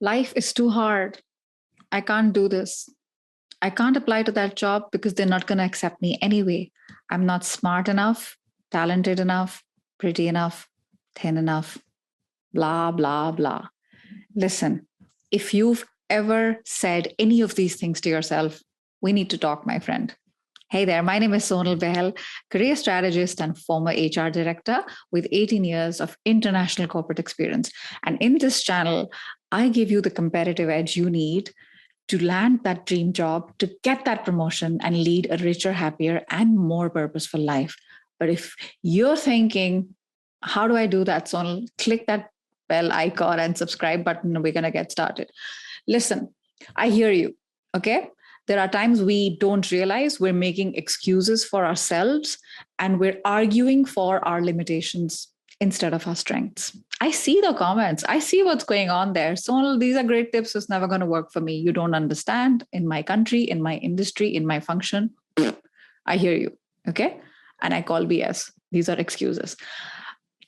Life is too hard. I can't do this. I can't apply to that job because they're not going to accept me anyway. I'm not smart enough, talented enough, pretty enough, thin enough, blah, blah, blah. Listen, if you've ever said any of these things to yourself, we need to talk, my friend. Hey there, my name is Sonal Bahl, career strategist and former HR director with 18 years of international corporate experience. And in this channel, I give you the competitive edge you need to land that dream job, to get that promotion and lead a richer, happier, and more purposeful life. But if you're thinking, how do I do that, Sonal? Click that bell icon and subscribe button, and we're going to get started. Listen, I hear you. Okay. There are times we don't realize we're making excuses for ourselves and we're arguing for our limitations instead of our strengths. I see the comments. I see what's going on there. So these are great tips. It's never going to work for me. You don't understand in my country, in my industry, in my function. I hear you. Okay. And I call BS. These are excuses.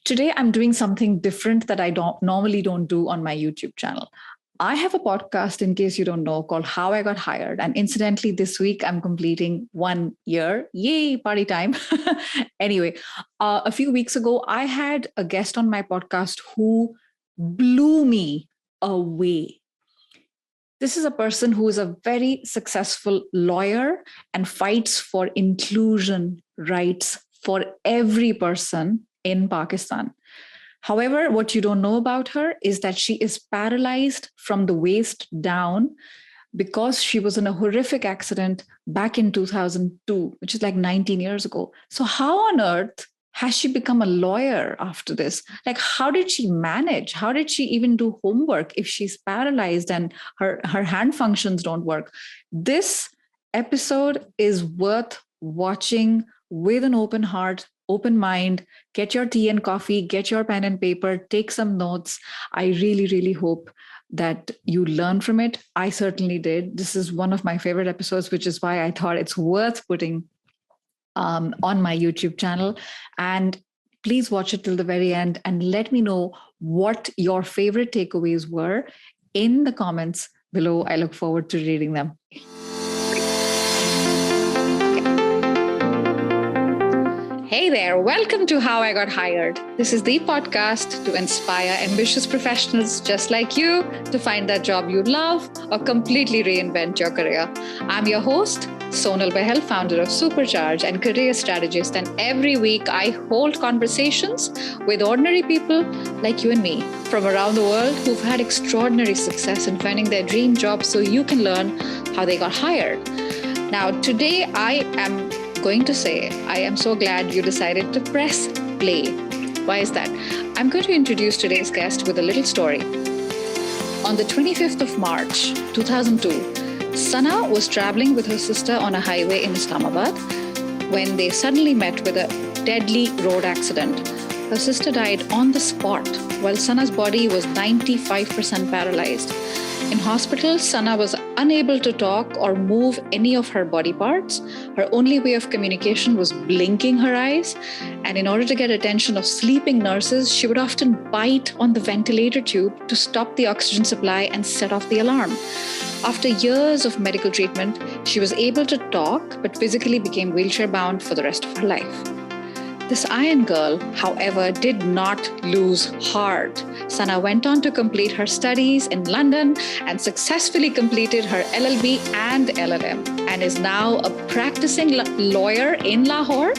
Today, I'm doing something different that I normally don't do on my YouTube channel. I have a podcast, in case you don't know, called How I Got Hired. And incidentally, this week I'm completing 1 year. Yay, party time. Anyway, a few weeks ago, I had a guest on my podcast who blew me away. This is a person who is a very successful lawyer and fights for inclusion rights for every person in Pakistan. However, what you don't know about her is that she is paralyzed from the waist down because she was in a horrific accident back in 2002, which is like 19 years ago. So how on earth has she become a lawyer after this? Like, how did she manage? How did she even do homework if she's paralyzed and her hand functions don't work? This episode is worth watching with an open heart, open mind. Get your tea and coffee, get your pen and paper, take some notes. I really, really hope that you learn from it. I certainly did. This is one of my favorite episodes, which is why I thought it's worth putting on my YouTube channel. And please watch it till the very end and let me know what your favorite takeaways were in the comments below. I look forward to reading them. Hey there, welcome to How I Got Hired. This is the podcast to inspire ambitious professionals just like you to find that job you love or completely reinvent your career. I'm your host, Sonal Bahl, founder of Supercharged and career strategist. And every week I hold conversations with ordinary people like you and me from around the world who've had extraordinary success in finding their dream job so you can learn how they got hired. Now, today I am going to say, I am so glad you decided to press play. Why is that? I'm going to introduce today's guest with a little story. On the 25th of March, 2002, Sana was traveling with her sister on a highway in Islamabad when they suddenly met with a deadly road accident. Her sister died on the spot while Sana's body was 95% paralyzed. In hospital, Sana was unable to talk or move any of her body parts. Her only way of communication was blinking her eyes. And in order to get attention of sleeping nurses, she would often bite on the ventilator tube to stop the oxygen supply and set off the alarm. After years of medical treatment, she was able to talk, but physically became wheelchair-bound for the rest of her life. This Iron Girl, however, did not lose heart. Sana went on to complete her studies in London and successfully completed her LLB and LLM and is now a practicing lawyer in Lahore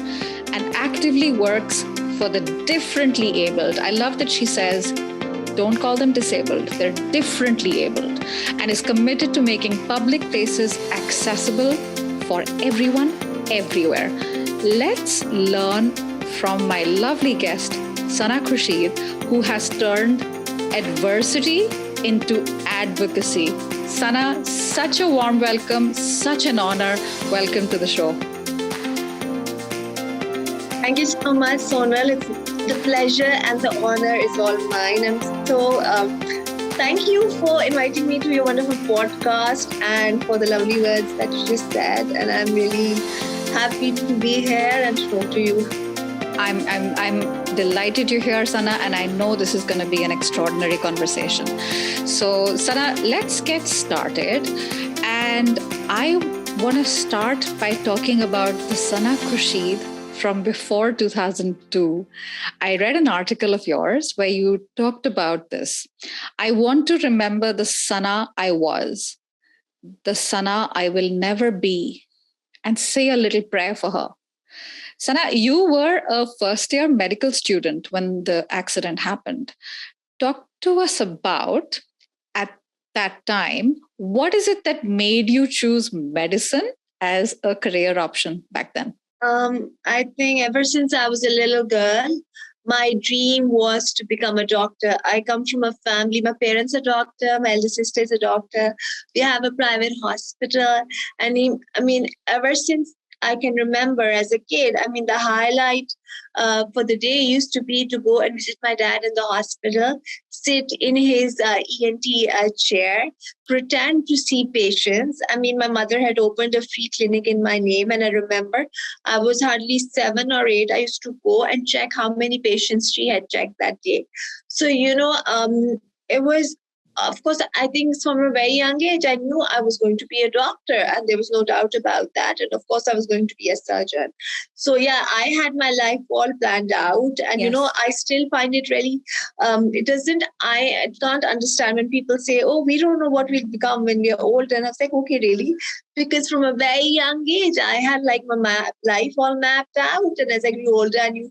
and actively works for the differently abled. I love that she says, don't call them disabled, they're differently abled, and is committed to making public places accessible for everyone, everywhere. Let's learn from my lovely guest, Sana Khurshid, who has turned adversity into advocacy. Sana, such a warm welcome, such an honor. Welcome to the show. Thank you so much, Sonal. It's the pleasure and the honor is all mine. I'm so thank you for inviting me to your wonderful podcast and for the lovely words that you just said. And I'm really happy to be here and to talk to you. I'm delighted you're here, Sana, and I know this is going to be an extraordinary conversation. So, Sana, let's get started. And I want to start by talking about the Sana Khurshid from before 2002. I read an article of yours where you talked about this. I want to remember the Sana I was, the Sana I will never be, and say a little prayer for her. Sana, you were a first year medical student when the accident happened. Talk to us about, at that time, what is it that made you choose medicine as a career option back then? I think ever since I was a little girl, my dream was to become a doctor. I come from a family, my parents are doctor, my elder sister is a doctor. We have a private hospital. And ever since I can remember as a kid, the highlight for the day used to be to go and visit my dad in the hospital, sit in his ENT chair, pretend to see patients. My mother had opened a free clinic in my name, and I remember I was hardly 7 or 8. I used to go and check how many patients she had checked that day. So, it was, of course, I think from a very young age, I knew I was going to be a doctor, and there was no doubt about that. And of course, I was going to be a surgeon. So, yeah, I had my life all planned out. And, Yes. I still find it really, I can't understand when people say, oh, we don't know what we'll become when we're old. And I was like, okay, really? Because from a very young age, I had like my life all mapped out. And as I grew older, I knew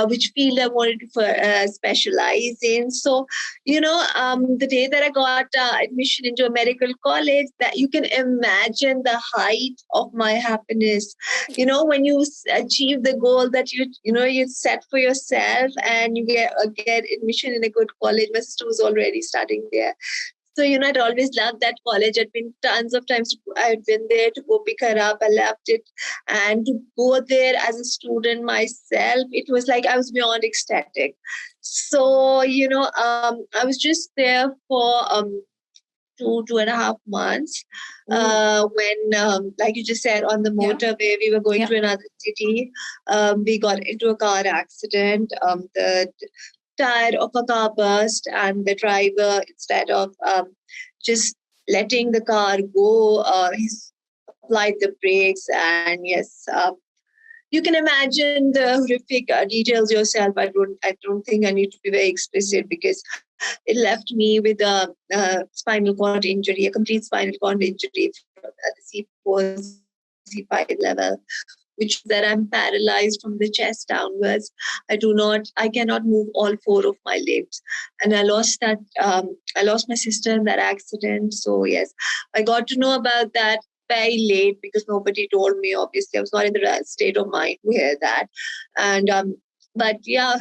which field I wanted to specialize in. So, the day that I got admission into a medical college, that you can imagine the height of my happiness. When you achieve the goal that you set for yourself, and you get admission in a good college. My sister was already studying there. So, I'd always loved that college. I'd been tons of times. I'd been there to go pick her up. I loved it. And to go there as a student myself, it was like I was beyond ecstatic. So, I was just there for 2.5 months when, like you just said, on the motorway, we were going to another city. We got into a car accident. The tire of a car burst, and the driver, instead of just letting the car go, he applied the brakes. And yes, you can imagine the horrific details yourself. I don't think I need to be very explicit, because it left me with a spinal cord injury, a complete spinal cord injury at the C4, C5 level, which that I'm paralyzed from the chest downwards. I cannot move all 4 of my limbs. And I lost my sister in that accident. So yes, I got to know about that very late, because nobody told me. Obviously, I was not in the right state of mind to hear that. And but yeah,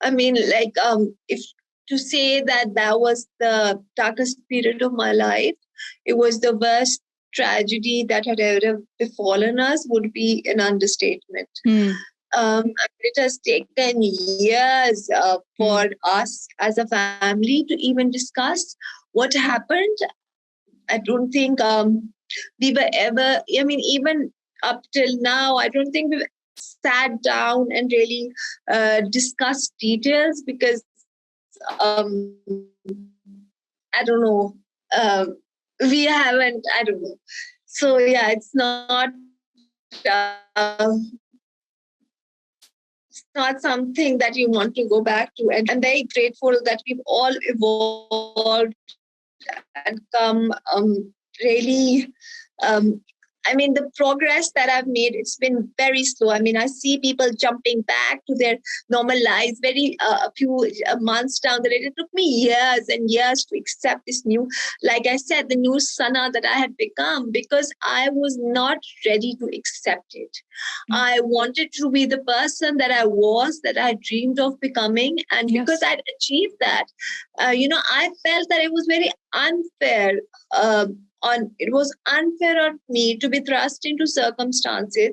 if to say that was the darkest period of my life, it was the worst tragedy that had ever befallen us, would be an understatement. It has taken years for us as a family to even discuss what happened. I don't think we were ever, even up till now, I don't think we've sat down and really discussed details, because I don't know. We haven't, I don't know. So yeah, it's not something that you want to go back to. And I'm very grateful that we've all evolved and come really the progress that I've made, it's been very slow. I see people jumping back to their normal lives very a few months down the road. It took me years and years to accept this new, like I said, the new Sana that I had become, because I was not ready to accept it. I wanted to be the person that I was, that I dreamed of becoming. And because I'd achieved that, I felt that it was very unfair. It was unfair on me to be thrust into circumstances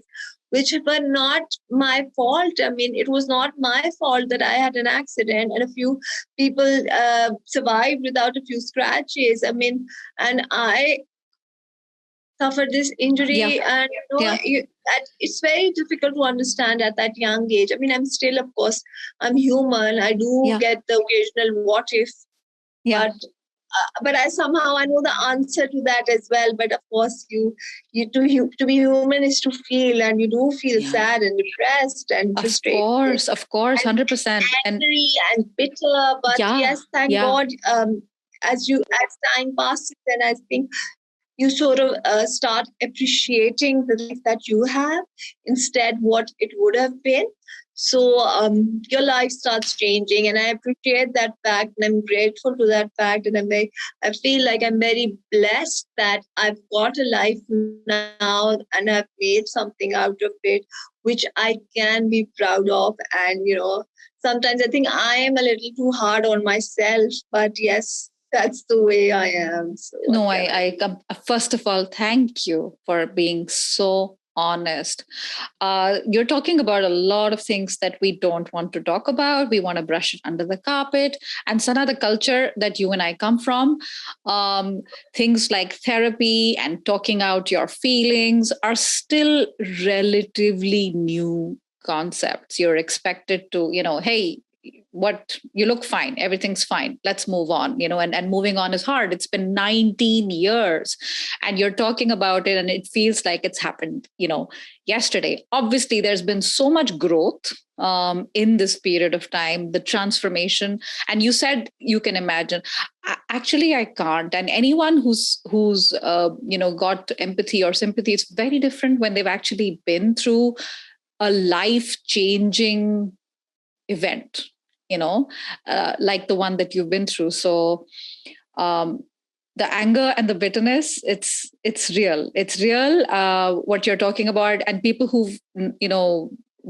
which were not my fault. It was not my fault that I had an accident and a few people survived without a few scratches. And I suffered this Yeah. injury, and Yeah. it's very difficult to understand at that young age. I mean, I'm still, of course, I'm human. I do Yeah. get the occasional what if, Yeah. but I somehow I know the answer to that as well. But of course, to be human is to feel, and you do feel Yeah. sad and depressed and frustrated Of course, and 100%. And angry and bitter. But yeah, yes, thank yeah, God. As time passes, and I think you sort of start appreciating the life that you have instead what it would have been. So your life starts changing, and I appreciate that fact, and I'm grateful to that fact, and I feel like I'm very blessed that I've got a life now, and I've made something out of it, which I can be proud of. And sometimes I think I am a little too hard on myself, but yes, that's the way I am. So what no, can I I come. First of all, thank you for being so honest. You're talking about a lot of things that we don't want to talk about. We want to brush it under the carpet. And Sana, the culture that you and I come from, um, things like therapy and talking out your feelings are still relatively new concepts. You're expected to, hey, what, you look fine, everything's fine, let's move on, and moving on is hard. It's been 19 years and you're talking about it and it feels like it's happened, yesterday. Obviously there's been so much growth in this period of time, the transformation. And you said you can imagine. Actually I can't. And anyone who's got empathy or sympathy, it's very different when they've actually been through a life changing event, like the one that you've been through. So um, the anger and the bitterness, it's real. It's real, what you're talking about. And people who've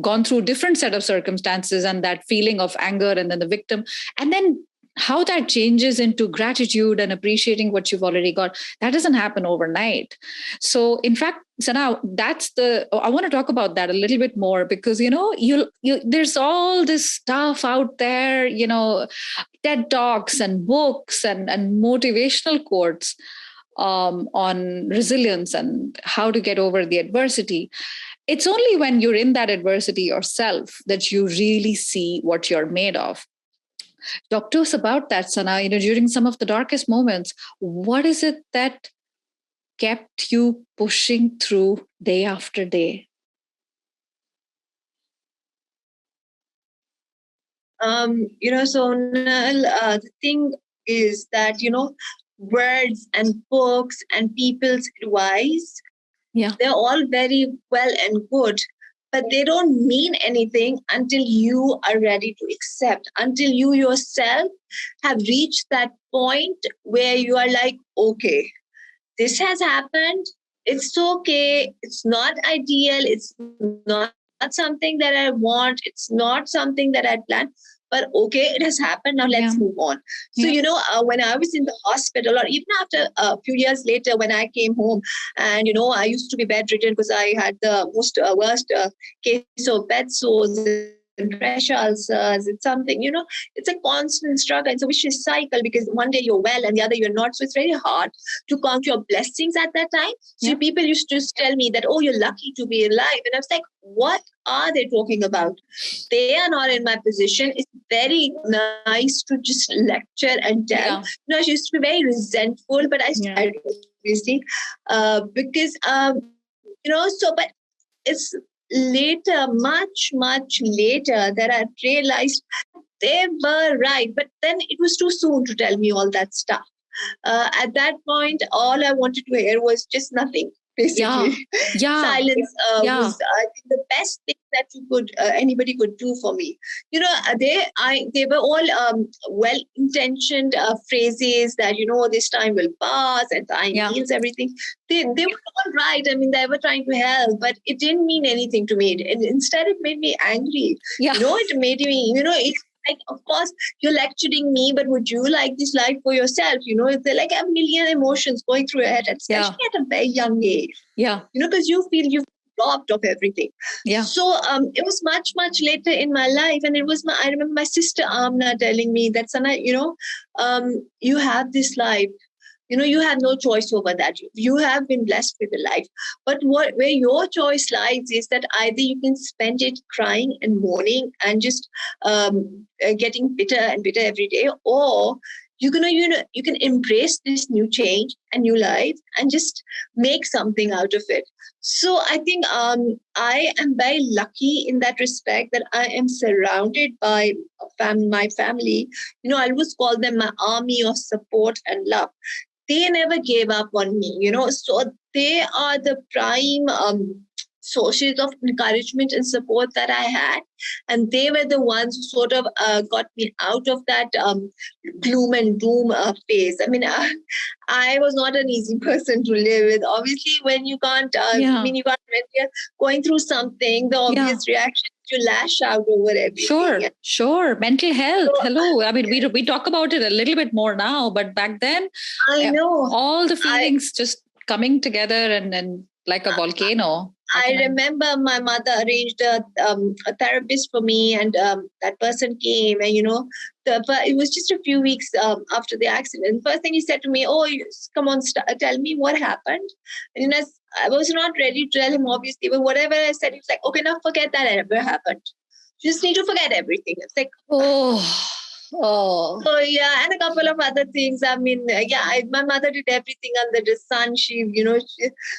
gone through different set of circumstances, and that feeling of anger and then the victim, and then how that changes into gratitude and appreciating what you've already got, that doesn't happen overnight. So in fact, Sana, I want to talk about that a little bit more, because there's all this stuff out there, TED talks and books and motivational quotes on resilience and how to get over the adversity. It's only when you're in that adversity yourself that you really see what you're made of. Talk to us about that, Sana. During some of the darkest moments, what is it that kept you pushing through day after day? Sonal, the thing is that, words and books and people's advice, Yeah. they're all very well and good, but they don't mean anything until you are ready to accept, until you yourself have reached that point where you are like, okay, this has happened. It's okay. It's not ideal. It's not something that I want. It's not something that I planned. But okay, it has happened. Now let's Yeah. move on. So, Yeah. when I was in the hospital, or even after a few years later, when I came home, and, I used to be bedridden because I had the most worst case of bed sores and pressure ulcers. It's something, it's a constant struggle. It's a vicious cycle, because one day you're well and the other you're not. So it's very hard to count your blessings at that time. So Yeah. people used to tell me that, oh, you're lucky to be alive. And I was like, what are they talking about? They are not in my position. It's very nice to just lecture and tell. Yeah. I used to be very resentful, but I Yeah. started, obviously, because, but it's later, much, much later, that I realized they were right. But then it was too soon to tell me all that stuff. At that point, all I wanted to hear was just nothing, basically. Yeah. Silence Yeah. was, I think, the best thing that anybody could do for me. They were all well-intentioned phrases that, this time will pass and time Yeah. heals everything. They were all right. I mean, they were trying to help, but it didn't mean anything to me. And instead, it made me angry. Yeah. It made me, it's like, of course, you're lecturing me, but would you like this life for yourself? It's like a million emotions going through your head, especially at a very young age. Yeah. Because you feel you've robbed of everything. Yeah. So it was much, much later in my life. And I remember my sister Amna telling me that, Sana, you have this life. you have no choice over that. You have been blessed with a life. But where your choice lies is that either you can spend it crying and mourning and just getting bitter and bitter every day, or you can embrace this new change and new life and just make something out of it. So I think I am very lucky in that respect, that I am surrounded by my family. I always call them my army of support and love. They never gave up on me, so they are the prime sources of encouragement and support that I had. And they were the ones who sort of got me out of that gloom and doom phase. I mean, I was not an easy person to live with. Obviously, when you can't, when you're going through something, the obvious reaction is to lash out over everything. Sure. Mental health. So, hello. I mean, we talk about it a little bit more now, but back then, I know all the feelings just coming together and like a volcano. I remember my mother arranged a therapist for me, and that person came, and it was just a few weeks after the accident. First thing he said to me, "Oh, come on, tell me what happened." And I was not ready to tell him, obviously, but whatever I said, he was like, "Okay, now forget that ever happened. You just need to forget everything." It's like, Oh. So yeah, and a couple of other things. I mean, my mother did everything under the sun. She,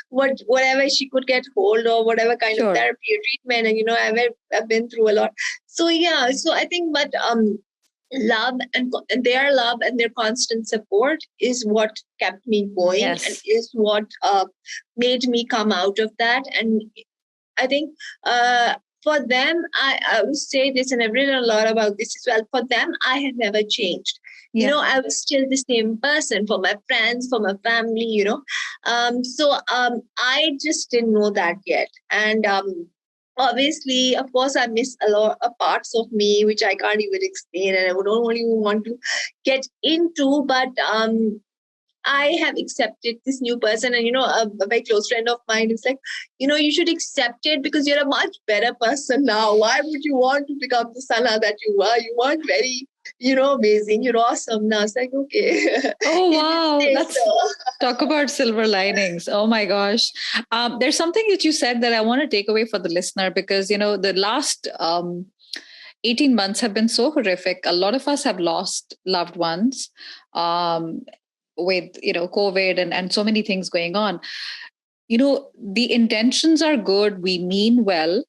whatever she could get hold of, whatever kind of therapy or treatment, and I've been through a lot. So yeah, so I think, but love and their love and their constant support is what kept me going, and is what made me come out of that. And I think for them, I would say this, and I've written a lot about this as well. For them, I had never changed. I was still the same person. For my friends, for my family, So I just didn't know that yet. And obviously, of course, I miss a lot of parts of me, which I can't even explain, and I don't even want to get into. But I have accepted this new person, and a very close friend of mine is like, you should accept it because you're a much better person now. Why would you want to become the Sana that you were? You weren't very, amazing. You're awesome now. It's like, okay. Oh wow, let's talk about silver linings. Oh my gosh, there's something that you said that I want to take away for the listener, because the last 18 months have been so horrific. A lot of us have lost loved ones. With COVID and so many things going on. The intentions are good, we mean well,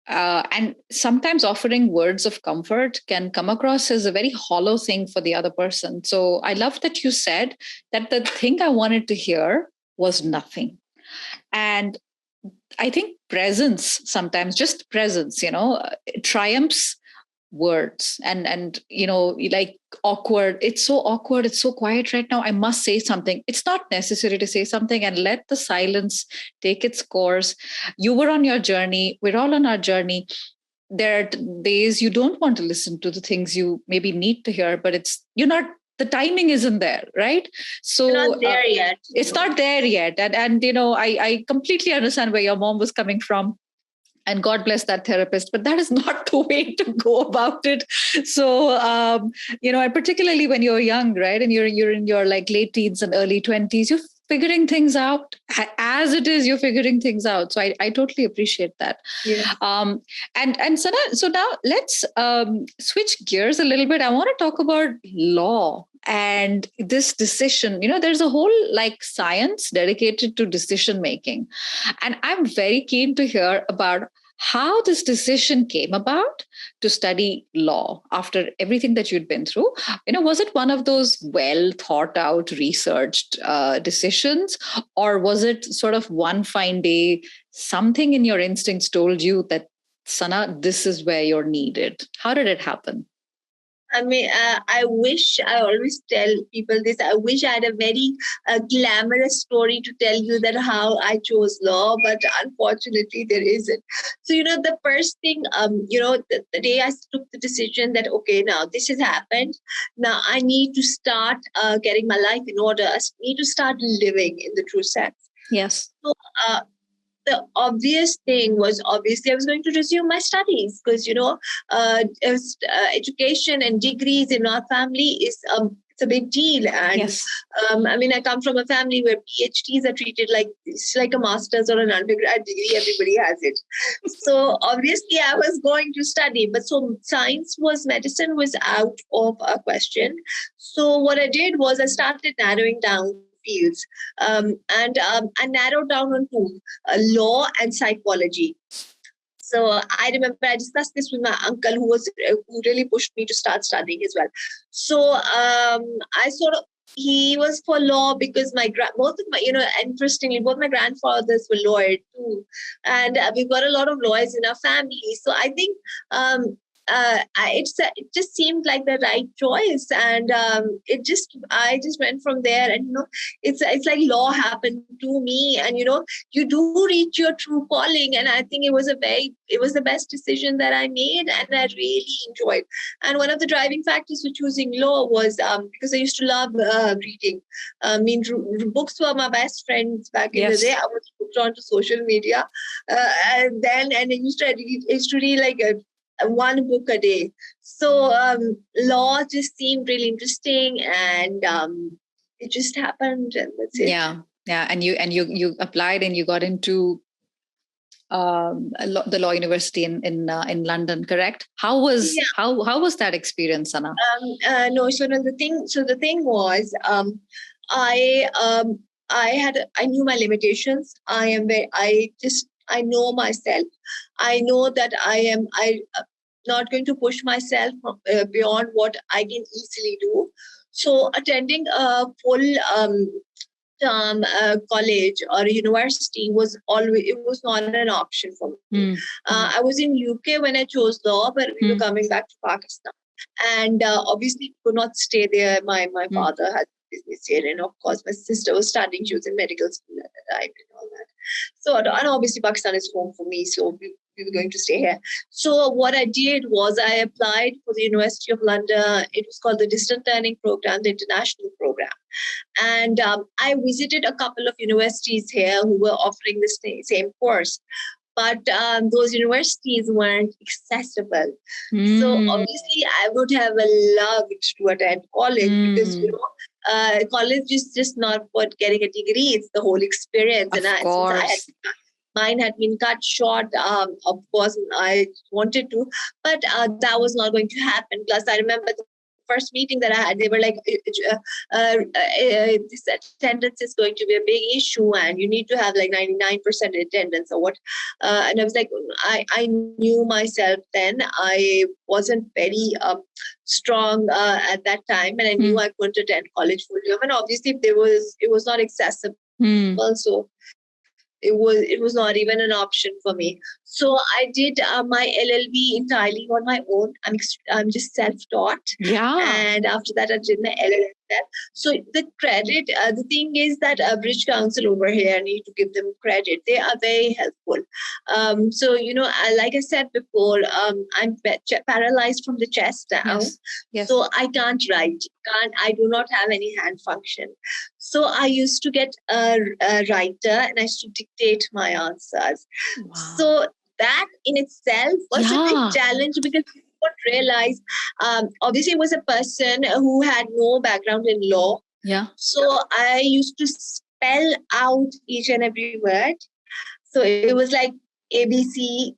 and sometimes offering words of comfort can come across as a very hollow thing for the other person. So I love that you said that the thing I wanted to hear was nothing. And I think presence, sometimes just presence, triumphs words. And like awkward, it's so awkward, it's so quiet right now, I must say something. It's not necessary to say something, and let the silence take its course. You were on your journey, we're all on our journey. There are days you don't want to listen to the things you maybe need to hear, but the timing isn't there, right? So not there yet. It's not there yet. And I completely understand where your mom was coming from. And God bless that therapist, but that is not the way to go about it. So, and particularly when you're young, right? And you're in your like late teens and early 20s, you're figuring things out as it is, you're figuring things out. So I totally appreciate that. Yeah. And so now let's switch gears a little bit. I want to talk about law and this decision. There's a whole like science dedicated to decision making, and I'm very keen to hear about how this decision came about to study law after everything that you'd been through. Was it one of those well thought out, researched decisions, or was it sort of one fine day, something in your instincts told you that, Sana, this is where you're needed? How did it happen? I mean, I always tell people this, I wish I had a very glamorous story to tell you that how I chose law, but unfortunately there isn't. So, the first thing, the day I took the decision that, okay, now this has happened. Now I need to start getting my life in order. I need to start living in the true sense. Yes. So, the obvious thing was, obviously I was going to resume my studies because, education and degrees in our family is it's a big deal. And Yes. I mean, I come from a family where PhDs are treated like it's like a master's or an undergrad degree. Everybody has it. So obviously, I was going to study, but so medicine was out of a question. So what I did was I started narrowing down fields, and I narrowed down on two: law and psychology. So I remember I discussed this with my uncle, who really pushed me to start studying as well. So I sort of he was for law because both of my interestingly both my grandfathers were lawyers too, and we've got a lot of lawyers in our family. So I think it just seemed like the right choice, and I just went from there, and it's like law happened to me, and you do reach your true calling, and I think it was the best decision that I made, and I really enjoyed. And one of the driving factors for choosing law was because I used to love reading. I mean, books were my best friends back in the day. I was hooked onto social media, and I used to read like one book a day. So law just seemed really interesting, and it just happened, and that's it. Yeah. And you applied and you got into the law university in London, correct? How was that experience, Sana? No, so no, the thing was, I knew my limitations. I know myself. I know that I not going to push myself beyond what I can easily do. So attending a full term college or university was not an option for me. I was in UK when I chose law, but we were coming back to Pakistan, and obviously could not stay there. My father had business here, and of course my sister was studying. She was in medical school at the time and all that. So, and obviously Pakistan is home for me, so we were going to stay here. So what I did was I applied for the University of London. It was called the Distant Learning Program, the international program. And I visited a couple of universities here who were offering the same course. But those universities weren't accessible. So obviously I would have loved to attend college because, college is just not for getting a degree. It's the whole experience. Of course. Mine had been cut short. Of course, I wanted to, but that was not going to happen. Plus, I remember the first meeting that I had, they were like, this attendance is going to be a big issue, and you need to have like 99% attendance or what. And I was like, I knew myself then. I wasn't very strong at that time, and I knew I couldn't attend college full time. And obviously, it was not accessible. So it was not even an option for me. So I did my LLB entirely on my own. I'm just self-taught. Yeah. And after that, I did my LLM. So the credit, the thing is that British Council over here, I need to give them credit. They are very helpful. So, like I said before, I'm paralyzed from the chest down. Yes. So I can't write. I do not have any hand function. So I used to get a writer, and I used to dictate my answers. Wow. So that in itself was a big challenge because realize obviously it was a person who had no background in law. Yeah. So I used to spell out each and every word. So it was like ABC,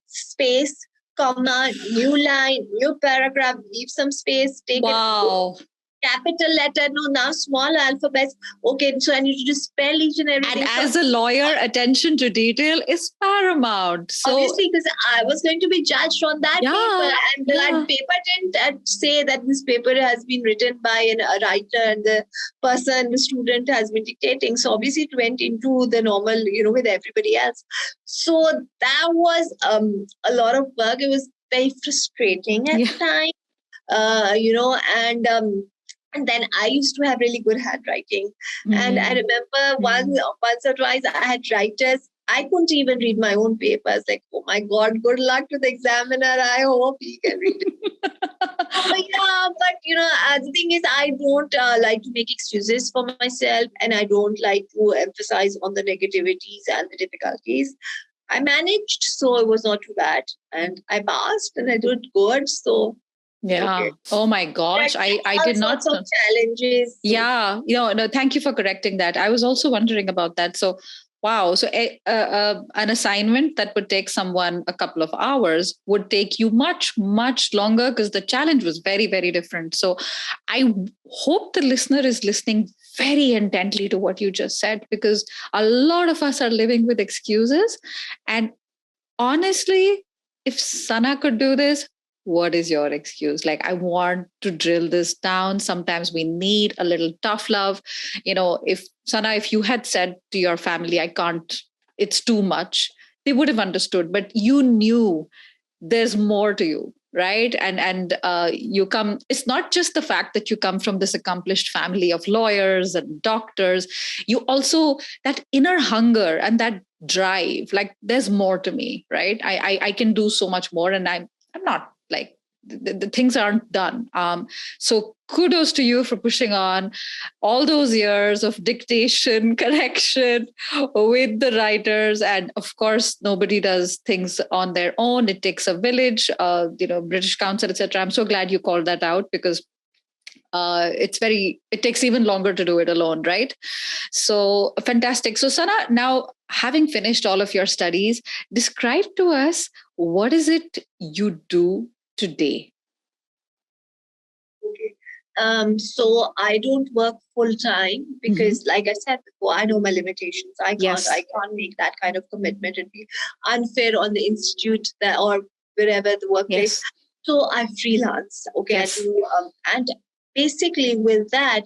space, comma, new line, new paragraph, leave some space, take it. Capital letter, no, now small alphabets. Okay, so I need to just spell each and everything. And as a lawyer, attention to detail is paramount. So obviously, because I was going to be judged on that paper, and that paper didn't say that this paper has been written by a writer and the student has been dictating. So obviously, it went into the normal, with everybody else. So that was a lot of work. It was very frustrating at the time, and then I used to have really good handwriting. And I remember once or twice I had writers. I couldn't even read my own papers. Like, oh my God, good luck to the examiner. I hope he can read it. The thing is, I don't like to make excuses for myself, and I don't like to emphasize on the negativities and the difficulties. I managed, so it was not too bad. And I passed and I did good. So Yeah. Okay. Oh my gosh. I All did sorts not. of challenges. Yeah. No, thank you for correcting that. I was also wondering about that. So, wow. So, an assignment that would take someone a couple of hours would take you much, much longer because the challenge was very, very different. So, I hope the listener is listening very intently to what you just said, because a lot of us are living with excuses. And honestly, if Sana could do this, what is your excuse? Like, I want to drill this down. Sometimes we need a little tough love. If Sana, if you had said to your family, I can't, it's too much, they would have understood. But you knew there's more to you, right? And you come, it's not just the fact that you come from this accomplished family of lawyers and doctors. You also, that inner hunger and that drive, like, there's more to me, right? I can do so much more, and I'm not like, the things aren't done. So kudos to you for pushing on all those years of dictation, correction with the writers. And of course, nobody does things on their own. It takes a village, British Council, etc. I'm so glad you called that out, because it takes even longer to do it alone, right? So fantastic. So Sana, now having finished all of your studies, describe to us, what is it you do today? Okay. So I don't work full time because, like I said before, I know my limitations. Yes. I can't make that kind of commitment. It'd be unfair on the institute that, or wherever the workplace. Yes. So I freelance. Okay. Yes. I do, and basically with that,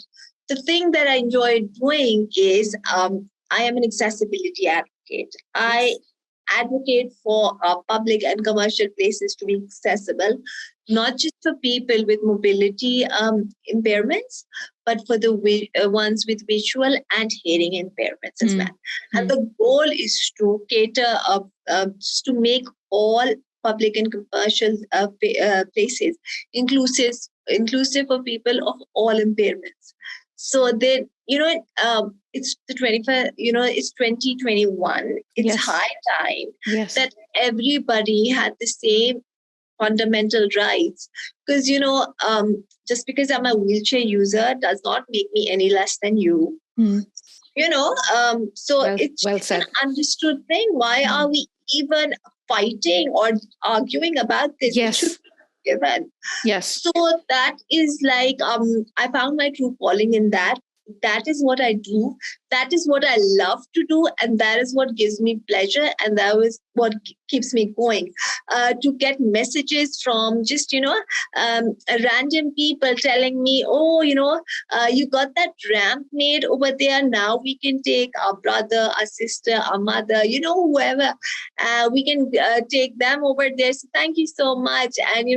the thing that I enjoy doing is, I am an accessibility advocate. I advocate for public and commercial places to be accessible, not just for people with mobility impairments, but for the ones with visual and hearing impairments as well. And the goal is to cater up, just to make all public and commercial places inclusive for people of all impairments. So then, it's the 25, it's 2021. It's high time that everybody had the same fundamental rights. Because, just because I'm a wheelchair user does not make me any less than you. So it's an understood thing. Why are we even fighting or arguing about this? It should be given. Yes. So that is like, I found my true calling in that. That is what I do. That is what I love to do. And that is what gives me pleasure. And that is what keeps me going. To get messages from just, random people telling me, oh, you got that ramp made over there. Now we can take our brother, our sister, our mother, whoever. We can take them over there. So thank you so much. And,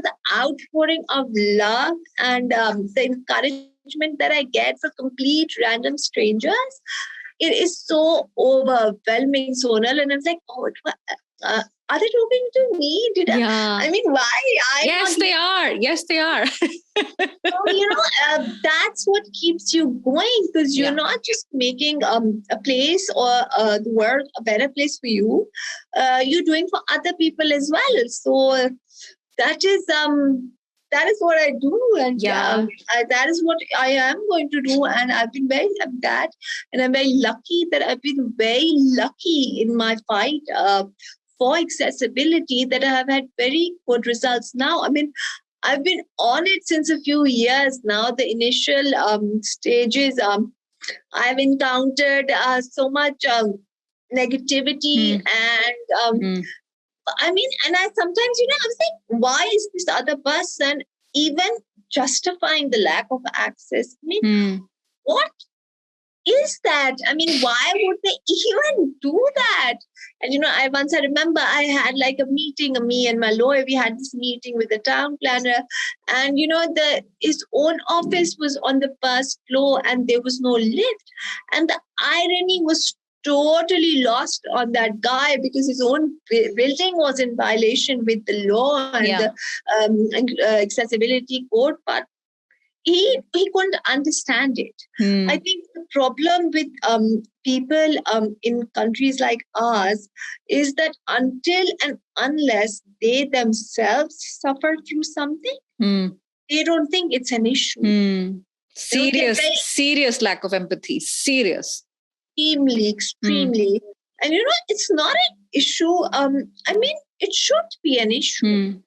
the outpouring of love and the encouragement that I get for complete random strangers, it is so overwhelming, Sonal. And I'm like, oh, are they talking to me? I mean, why? Yes, they are. Yes, they are. So, that's what keeps you going, because you're not just making a place or the world a better place for you. You're doing for other people as well. So that is what I do, and that is what I am going to do. And I've been very that, and I'm very lucky that I've been very lucky in my fight for accessibility, that I have had very good results now. I mean, I've been on it since a few years now. The initial stages, I've encountered so much negativity and. I mean, and I sometimes, I was like, why is this other person even justifying the lack of access? I mean, what is that? I mean, why would they even do that? And, I remember I had like a meeting, me and my lawyer, we had this meeting with the town planner, and, his own office was on the first floor and there was no lift. And the irony was totally lost on that guy, because his own building was in violation with the law and the accessibility code, but he couldn't understand it. I think the problem with people in countries like ours is that until and unless they themselves suffer through something, they don't think it's an issue. Serious lack of empathy. Serious. Extremely. And it's not an issue. I mean, it should be an issue.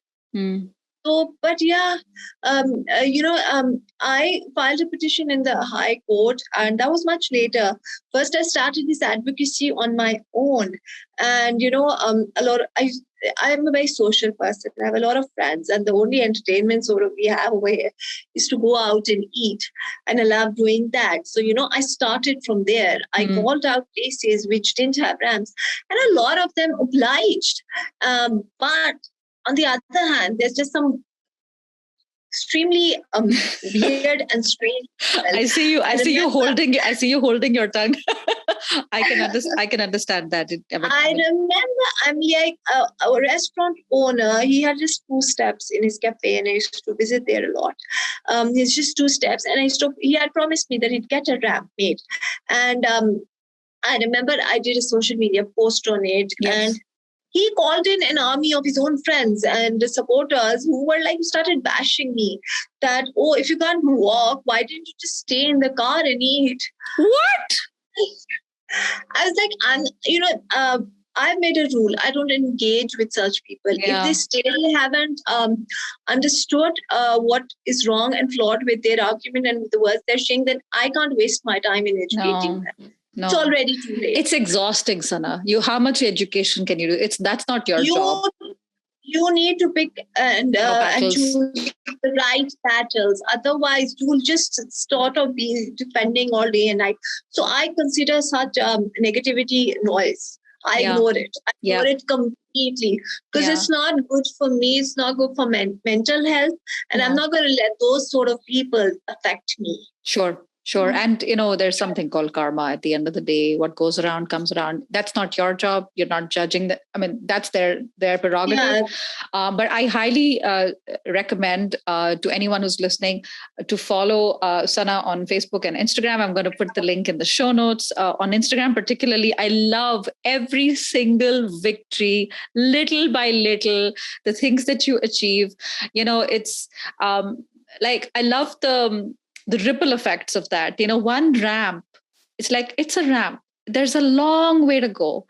So, but yeah, I filed a petition in the High Court, and that was much later. First, I started this advocacy on my own, and I am a very social person. I have a lot of friends, and the only entertainment sort of we have over here is to go out and eat, and I love doing that. So, I started from there. I called out places which didn't have ramps, and a lot of them obliged. But on the other hand, there's just some extremely weird and strange. I see you holding your tongue. I can understand that. I remember I'm like a restaurant owner. He had just 2 steps in his cafe, and I used to visit there a lot. It's just 2 steps, and he had promised me that he'd get a ramp made, and I remember I did a social media post on it, and he called in an army of his own friends and supporters who were started bashing me that, oh, if you can't walk, why didn't you just stay in the car and eat? What? I was like, I've made a rule. I don't engage with such people. Yeah. If they still haven't understood what is wrong and flawed with their argument and with the words they're saying, then I can't waste my time in educating them. No. It's already too late. It's exhausting, Sana. How much education can you do? That's not your job. You need to pick and choose the right battles. Otherwise, you will just sort of be defending all day and night. So I consider such negativity noise. I ignore it. I ignore it completely because it's not good for me. It's not good for mental health. And I'm not going to let those sort of people affect me. Sure. And, there's something called karma at the end of the day. What goes around comes around. That's not your job. You're not judging that. I mean, that's their prerogative. Yeah. But I highly recommend to anyone who's listening to follow Sana on Facebook and Instagram. I'm going to put the link in the show notes. On Instagram particularly, I love every single victory, little by little, the things that you achieve. It's I love the ripple effects of that. One ramp, it's a ramp. There's a long way to go.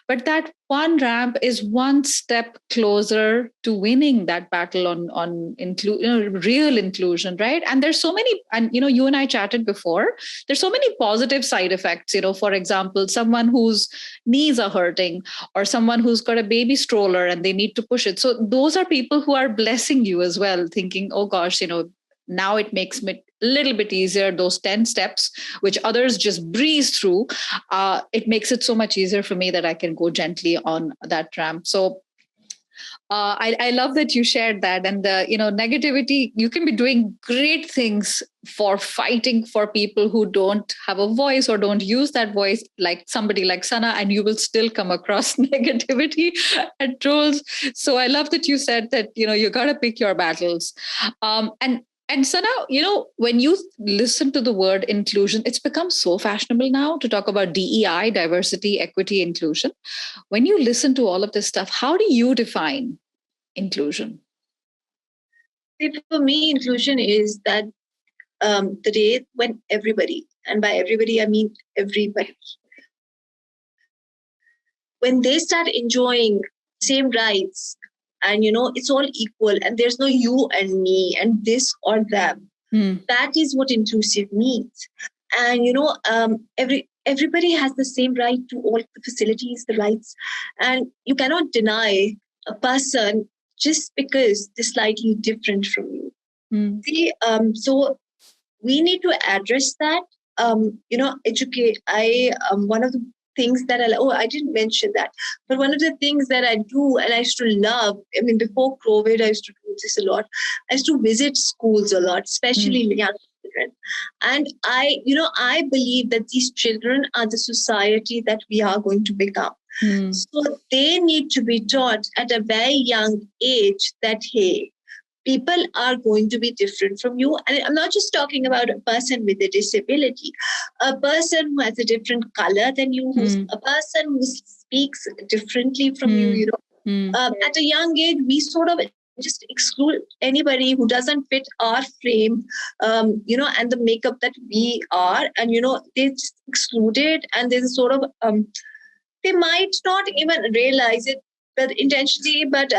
But that one ramp is one step closer to winning that battle on real inclusion, right? And there's so many, and you and I chatted before, there's so many positive side effects. For example, someone whose knees are hurting, or someone who's got a baby stroller and they need to push it. So those are people who are blessing you as well, thinking, oh gosh, now it makes me a little bit easier. Those 10 steps, which others just breeze through, it makes it so much easier for me that I can go gently on that ramp. So I love that you shared that. And negativity, you can be doing great things for fighting for people who don't have a voice or don't use that voice, like somebody like Sana, and you will still come across negativity and trolls. So I love that you said that, you got to pick your battles. And Sana, when you listen to the word inclusion, it's become so fashionable now to talk about DEI, diversity, equity, inclusion. When you listen to all of this stuff, how do you define inclusion? For me, inclusion is that the day when everybody, and by everybody, I mean everybody, when they start enjoying same rights, and it's all equal, and there's no you and me and this or them. That is what inclusive means. And everybody has the same right to all the facilities, the rights, and you cannot deny a person just because they're slightly different from you. See, so we need to address that. Educate. One of the things that I didn't mention that, but one of the things that I do, and I used to love, before COVID, I used to do this a lot. I used to visit schools a lot, especially young children. And I believe that these children are the society that we are going to become. So they need to be taught at a very young age that, hey, people are going to be different from you. And I'm not just talking about a person with a disability, a person who has a different color than you, who's a person who speaks differently from you, at a young age, we sort of just exclude anybody who doesn't fit our frame, and the makeup that we are. And, they just exclude it, and there's a sort of, they might not even realize it but intentionally, but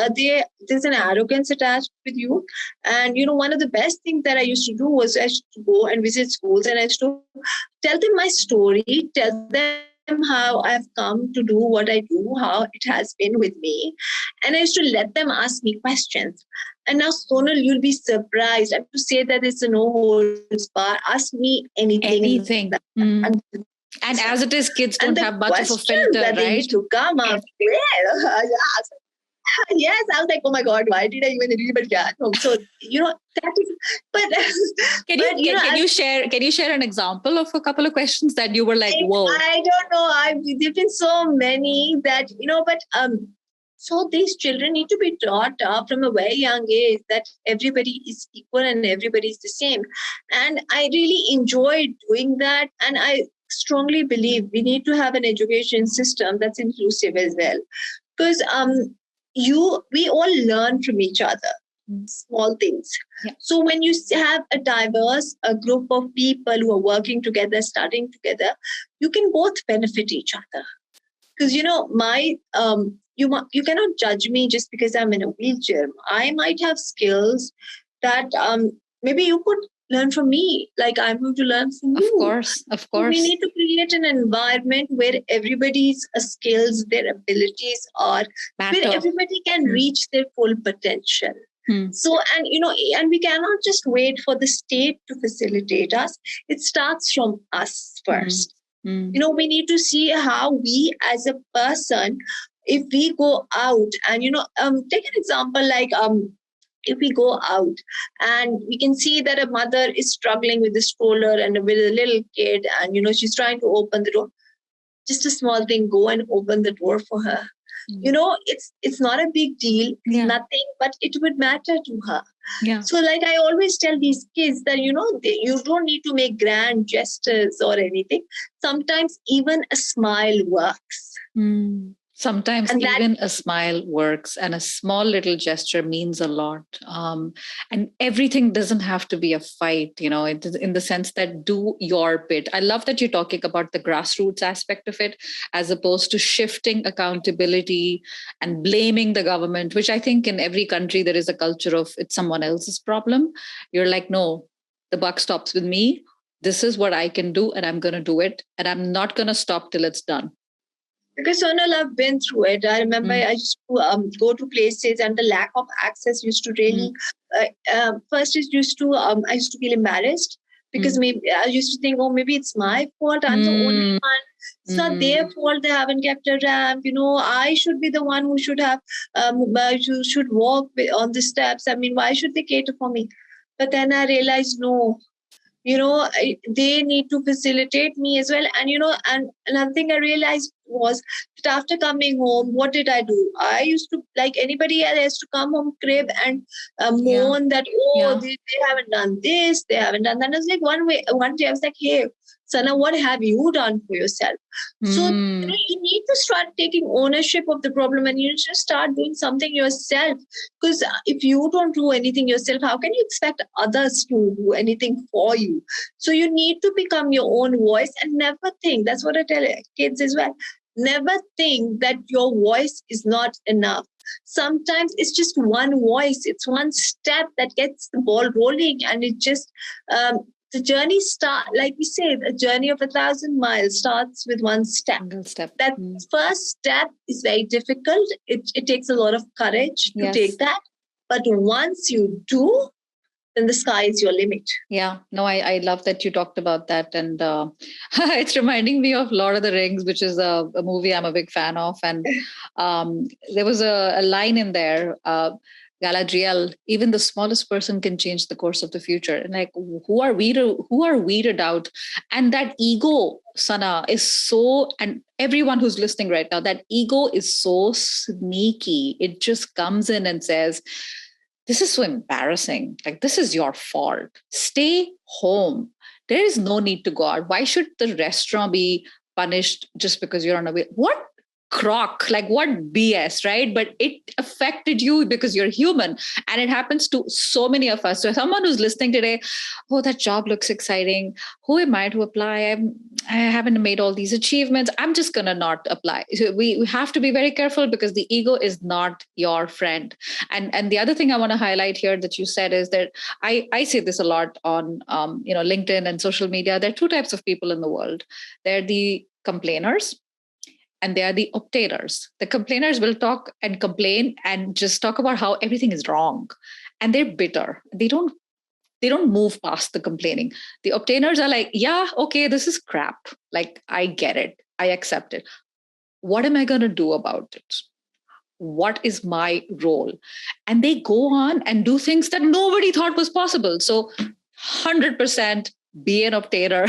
there's an arrogance attached with you. And, one of the best things that I used to do was I used to go and visit schools, and I used to tell them my story, tell them how I've come to do what I do, how it has been with me. And I used to let them ask me questions. And now, Sonal, you'll be surprised. I have to say that it's a no holds bar. Ask me anything. Anything. And as it is, kids don't have much of a filter, that right? They used to come up yes, I was like, oh my God, why did I even read? But yeah, no. So that is. But can you share an example of a couple of questions that you were like, whoa? I don't know. There've been so many that but so these children need to be taught from a very young age that everybody is equal and everybody is the same. And I really enjoyed doing that. And I strongly believe we need to have an education system that's inclusive as well. Because we all learn from each other, small things. Yeah. So when you have a diverse group of people who are working together, studying together, you can both benefit each other. Because you cannot judge me just because I'm in a wheelchair. I might have skills that maybe you could learn from me, like I'm going to learn from you. Of course. We need to create an environment where everybody's skills, their abilities are, where everybody can reach their full potential. So, and we cannot just wait for the state to facilitate us. It starts from us first. We need to see how we as a person, if we go out and, take an example like, if we go out and we can see that a mother is struggling with the stroller and with a little kid, and, she's trying to open the door, just a small thing, go and open the door for her. It's not a big deal. It's nothing, but it would matter to her. Yeah. So like I always tell these kids that, you don't need to make grand gestures or anything. Sometimes even a smile works. Sometimes even a smile works, and a small little gesture means a lot. And everything doesn't have to be a fight, in the sense that do your bit. I love that you're talking about the grassroots aspect of it, as opposed to shifting accountability and blaming the government, which I think in every country there is a culture of it's someone else's problem. You're like, no, the buck stops with me. This is what I can do, and I'm going to do it. And I'm not going to stop till it's done. Because Sonal, I've been through it. I remember I used to go to places, and the lack of access used to really. First, I used to feel embarrassed because maybe I used to think, oh, maybe it's my fault. I'm the only one. It's not their fault. They haven't kept a ramp. I should be the one who should have. Who should walk on the steps. I mean, why should they cater for me? But then I realized, no. They need to facilitate me as well. And, and another thing I realized was that after coming home, what did I do? I used to, like anybody else, has to come home crib and moan that, they haven't done this, they haven't done that. And I was like, one day I was like, hey, Sana, what have you done for yourself? So you need to start taking ownership of the problem, and you just start doing something yourself. Because if you don't do anything yourself, how can you expect others to do anything for you? So you need to become your own voice, and never think, that's what I tell kids as well, never think that your voice is not enough. Sometimes it's just one voice, it's one step that gets the ball rolling, and it just the journey like we say, the journey of 1,000 miles starts with one step. That first step is very difficult. It takes a lot of courage to take that. But once you do, then the sky is your limit. Yeah, no, I love that you talked about that. And it's reminding me of Lord of the Rings, which is a movie I'm a big fan of. And there was a line in there, Galadriel, even the smallest person can change the course of the future. And like, who are we to doubt? And that ego, Sana, is so, and everyone who's listening right now, that ego is so sneaky. It just comes in and says, this is so embarrassing. Like, this is your fault. Stay home. There is no need to go out. Why should the restaurant be punished just because you're on a way? What crock, like what BS, right? But it affected you because you're human. And it happens to so many of us. So someone who's listening today, oh, that job looks exciting. Who am I to apply? I haven't made all these achievements. I'm just going to not apply. So we have to be very careful because the ego is not your friend. And the other thing I want to highlight here that you said is that I say this a lot on LinkedIn and social media. There are two types of people in the world. They're the complainers and they are the obtainers. The complainers will talk and complain and just talk about how everything is wrong. And they're bitter. They don't move past the complaining. The obtainers are like, yeah, okay, this is crap. Like, I get it. I accept it. What am I going to do about it? What is my role? And they go on and do things that nobody thought was possible. So 100% be an obtainer,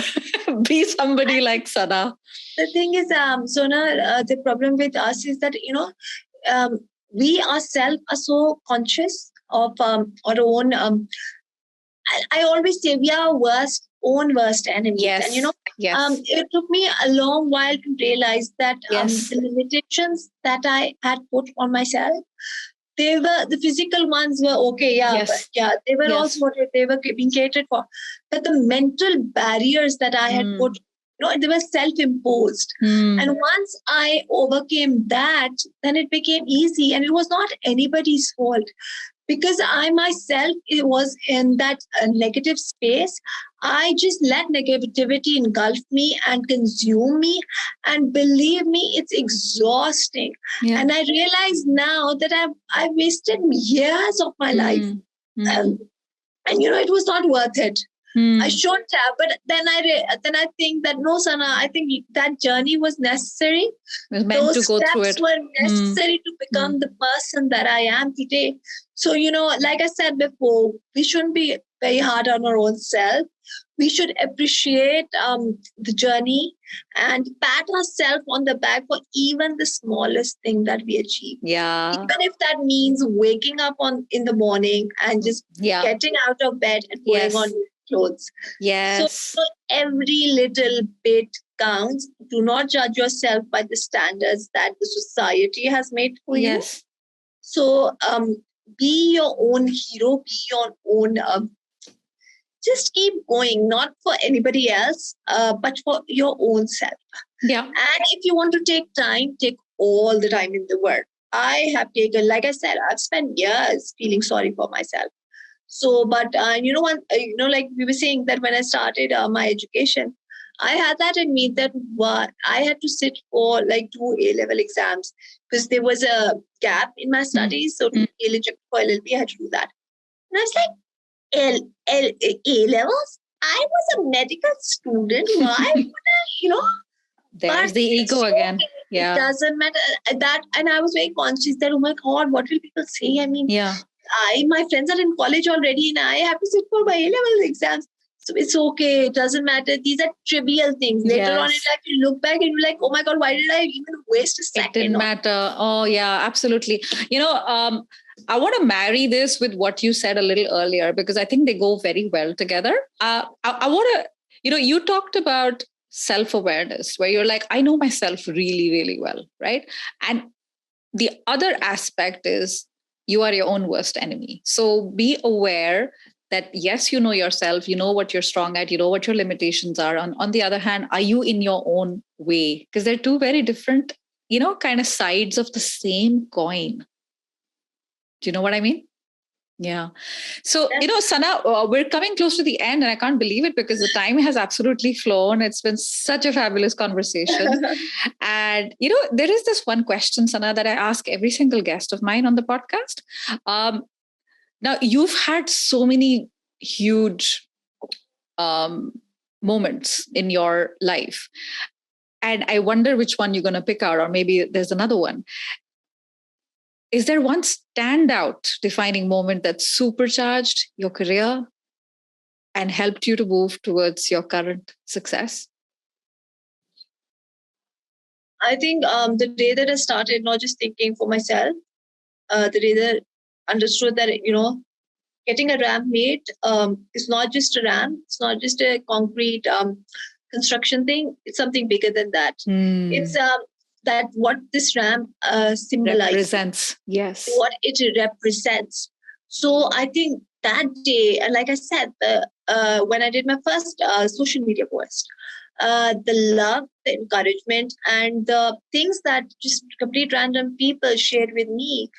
be somebody like Sana. The thing is, Sonal, the problem with us is that, we ourselves are so conscious of our own. I always say we are our own worst enemies. Yes. And, yes. It took me a long while to realize that Yes. the limitations that I had put on myself, they were the physical ones were okay, Yes. but they were Yes. also they were being catered for. But the mental barriers that I had put, they were self-imposed. And once I overcame that, then it became easy, and it was not anybody's fault. Because I myself was in that negative space, I just let negativity engulf me and consume me. And believe me, it's exhausting. Yeah. And I realize now that I've wasted years of my life. And it was not worth it. I shouldn't have, but then I think that no, Sana, I think that journey was necessary. It was meant to go through it. Those steps were necessary to become the person that I am today. So, like I said before, we shouldn't be very hard on our own self. We should appreciate the journey and pat ourselves on the back for even the smallest thing that we achieve. Yeah. Even if that means waking up in the morning and just getting out of bed and putting on clothes. Yes. So every little bit counts. Do not judge yourself by the standards that the society has made for you. Yes. So be your own hero, be your own. Just keep going, not for anybody else, but for your own self. Yeah. And if you want to take time, take all the time in the world. I have taken, like I said, I've spent years feeling sorry for myself. So, but like we were saying that when I started my education, I had that in me that I had to sit for like 2 A-level exams because there was a gap in my studies. So to be eligible for LLB, I had to do that. And I was like, A-levels? I was a medical student. Why would I, There's the ego again. Yeah. It doesn't matter that. And I was very conscious that, oh my God, what will people say? I mean, my friends are in college already and I have to sit for my A-level exams. So it's okay. It doesn't matter. These are trivial things. Later on in life, you look back and you're like, oh my God, why did I even waste a second? It didn't matter. Oh yeah, absolutely. I want to marry this with what you said a little earlier, because I think they go very well together. I want to, you talked about self-awareness where you're like, I know myself really, really well, right? And the other aspect is you are your own worst enemy. So be aware that yes, you know yourself, you know what you're strong at, you know what your limitations are. On the other hand, are you in your own way? Because they're two very different, kind of sides of the same coin. Do you know what I mean? Yeah. So, Sana, we're coming close to the end and I can't believe it because the time has absolutely flown. It's been such a fabulous conversation. And, there is this one question, Sana, that I ask every single guest of mine on the podcast. Now, you've had so many huge moments in your life. And I wonder which one you're going to pick out, or maybe there's another one. Is there one standout defining moment that supercharged your career and helped you to move towards your current success? I think the day that I started not just thinking for myself, the day that I understood that, getting a ramp made is not just a ramp. It's not just a concrete construction thing. It's something bigger than that. It's that what this ramp symbolizes, represents. Yes. what it represents. So I think that day, and like I said, when I did my first social media post, the love, the encouragement, and the things that just complete random people shared with me,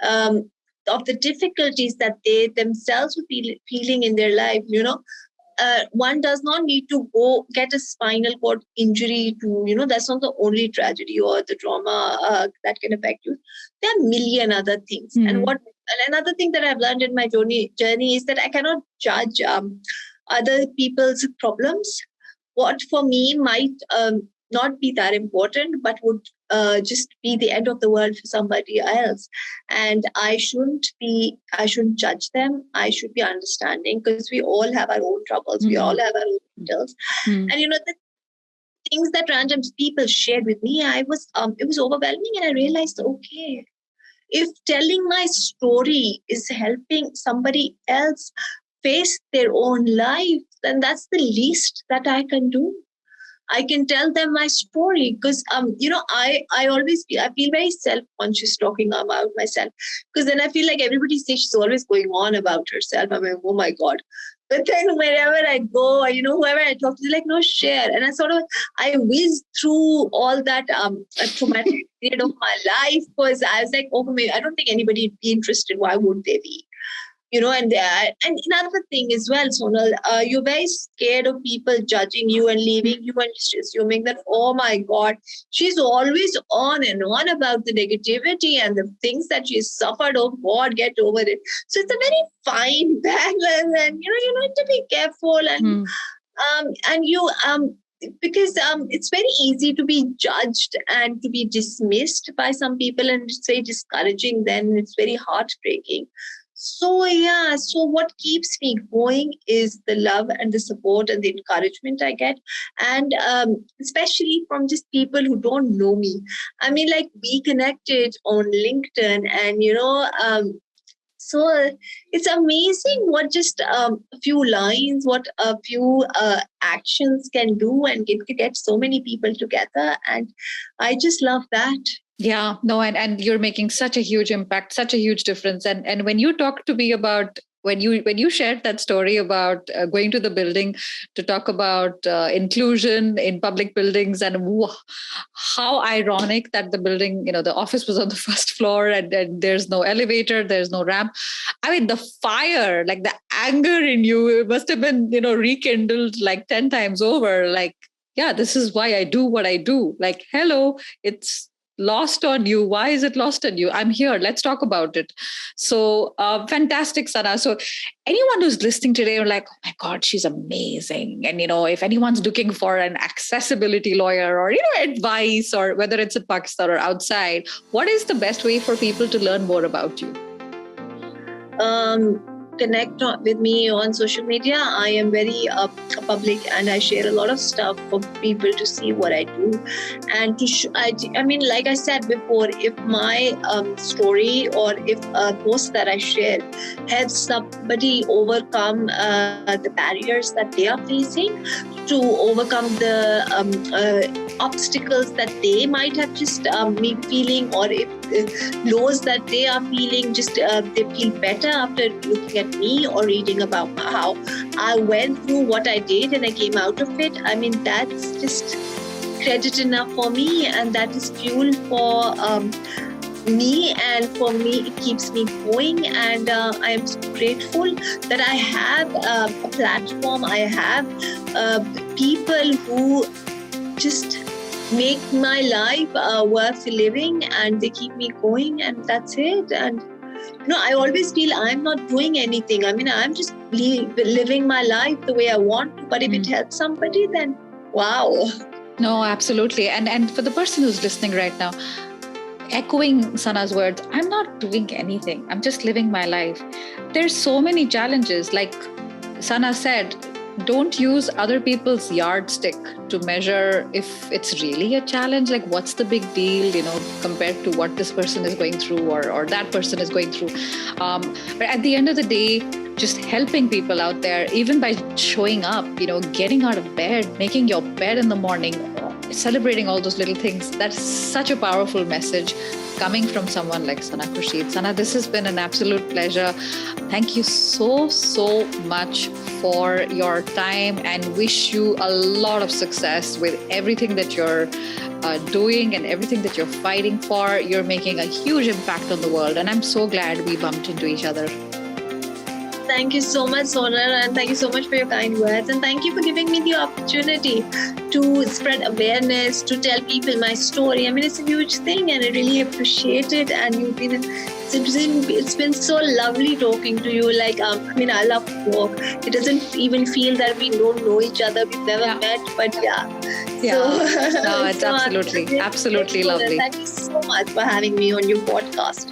of the difficulties that they themselves were feeling in their life, one does not need to go get a spinal cord injury to, that's not the only tragedy or the trauma that can affect you. There are a million other things. And another thing that I've learned in my journey is that I cannot judge other people's problems. What for me might not be that important, but would just be the end of the world for somebody else. And I shouldn't judge them. I should be understanding, because we all have our own troubles. We all have our own battles. And the things that random people shared with me, it was overwhelming. And I realized, okay, if telling my story is helping somebody else face their own life, then that's the least that I can do. I can tell them my story, because I feel very self-conscious talking about myself, because then I feel like everybody says she's always going on about herself. I'm like, oh my God. But then wherever I go, whoever I talk to, they're like, no, share. And I whizzed through all that traumatic period of my life, because I was like, oh, I don't think anybody would be interested. Why would they be? And another thing as well, Sonal, you're very scared of people judging you and leaving you and just assuming that, oh my God, she's always on and on about the negativity and the things that she's suffered. Oh God, get over it. So it's a very fine balance, and you need to be careful because it's very easy to be judged and to be dismissed by some people, and it's very discouraging. Then it's very heartbreaking. So what keeps me going is the love and the support and the encouragement I get, and especially from just people who don't know me. I mean, like, we connected on LinkedIn, and so it's amazing what just a few lines, what a few actions can do, and get so many people together. And I just love that. Yeah, no, and you're making such a huge impact, such a huge difference. And when you talk to me about when you shared that story about going to the building to talk about inclusion in public buildings, and how ironic that the building, the office was on the first floor, and there's no elevator, there's no ramp. I mean, the fire, like the anger in you, it must have been, rekindled like 10 times over. Like, yeah, this is why I do what I do. Like, hello, it's lost on you. Why is it lost on you? I'm here. Let's talk about it. So fantastic, Sana. So anyone who's listening today are like, oh my God, she's amazing. And, if anyone's looking for an accessibility lawyer or, advice, or whether it's in Pakistan or outside, what is the best way for people to learn more about you? Connect with me on social media. I am very public, and I share a lot of stuff for people to see what I do. And like I said before, if my story or if a post that I share helps somebody overcome the barriers that they are facing, to overcome the obstacles that they might have just me feeling, or if lows that they are feeling, just they feel better after looking at me or reading about how I went through what I did and I came out of it. I mean, that's just credit enough for me, and that is fuel for me, and for me it keeps me going. And I am so grateful that I have a platform. I have people who just make my life worth living, and they keep me going, and that's it. And I always feel I'm not doing anything. I mean, I'm just living my life the way I want to, but if it helps somebody, then wow. No, absolutely. And for the person who's listening right now, echoing Sana's words, I'm not doing anything. I'm just living my life. There's so many challenges. Like Sana said, don't use other people's yardstick to measure if it's really a challenge. Like, what's the big deal, compared to what this person is going through or that person is going through. But at the end of the day, just helping people out there, even by showing up, getting out of bed, making your bed in the morning, celebrating all those little things. That's such a powerful message coming from someone like Sana Khurshid. Sana, this has been an absolute pleasure. Thank you so, so much for your time, and wish you a lot of success with everything that you're doing and everything that you're fighting for. You're making a huge impact on the world, and I'm so glad we bumped into each other. Thank you so much, Sonal, and thank you so much for your kind words. And thank you for giving me the opportunity to spread awareness, to tell people my story. I mean, it's a huge thing, and I really appreciate it. And it's been so lovely talking to you. Like, I love to talk. It doesn't even feel that we don't know each other. We've never met, but yeah. No, it's absolutely lovely. Thank you so much for having me on your podcast.